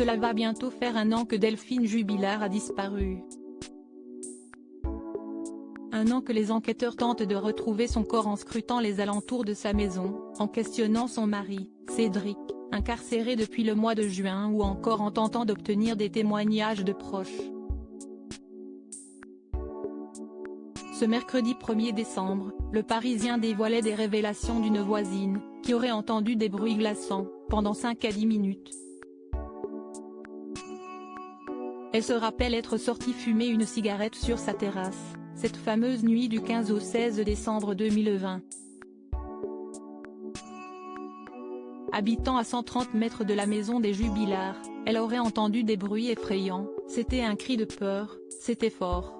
Cela va bientôt faire 1 an que Delphine Jubilard a disparu. 1 an que les enquêteurs tentent de retrouver son corps en scrutant les alentours de sa maison, en questionnant son mari, Cédric, incarcéré depuis le mois de juin, ou encore en tentant d'obtenir des témoignages de proches. Ce mercredi 1er décembre, le Parisien dévoilait des révélations d'une voisine, qui aurait entendu des bruits glaçants, pendant 5 à 10 minutes. Elle se rappelle être sortie fumer une cigarette sur sa terrasse, cette fameuse nuit du 15 au 16 décembre 2020. Habitant à 130 mètres de la maison des Jubilard, elle aurait entendu des bruits effrayants, c'était un cri de peur, c'était fort.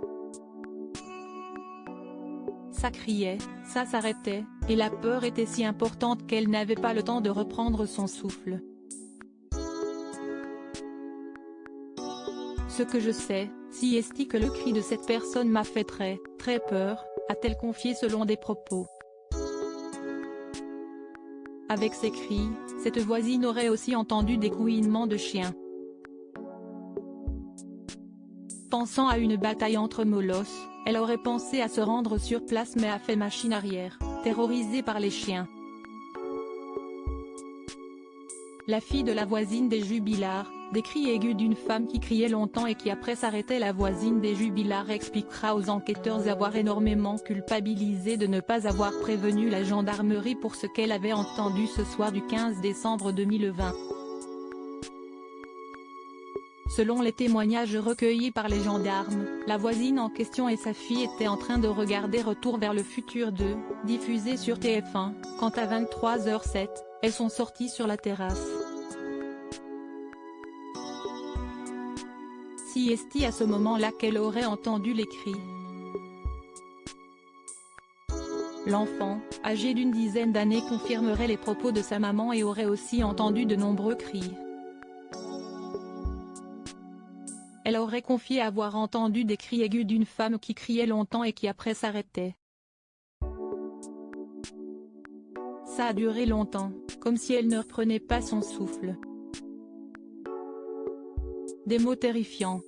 Ça criait, ça s'arrêtait, et la peur était si importante qu'elle n'avait pas le temps de reprendre son souffle. Ce que je sais, si est que le cri de cette personne m'a fait très peur, a-t-elle confié selon des propos. Avec ces cris, cette voisine aurait aussi entendu des couinements de chiens. Pensant à une bataille entre molosses, elle aurait pensé à se rendre sur place mais a fait machine arrière, terrorisée par les chiens. La fille de la voisine des Jubilard, des cris aigus d'une femme qui criait longtemps et qui après s'arrêtait. La voisine des Jubilard expliquera aux enquêteurs avoir énormément culpabilisé de ne pas avoir prévenu la gendarmerie pour ce qu'elle avait entendu ce soir du 15 décembre 2020. Selon les témoignages recueillis par les gendarmes, la voisine en question et sa fille étaient en train de regarder Retour vers le futur 2, diffusé sur TF1, quand à 23h07, elles sont sorties sur la terrasse. Si est à ce moment-là qu'elle aurait entendu les cris. L'enfant, âgé d'une dizaine d'années, confirmerait les propos de sa maman et aurait aussi entendu de nombreux cris. Elle aurait confié avoir entendu des cris aigus d'une femme qui criait longtemps et qui après s'arrêtait. Ça a duré longtemps, comme si elle ne reprenait pas son souffle. Des mots terrifiants,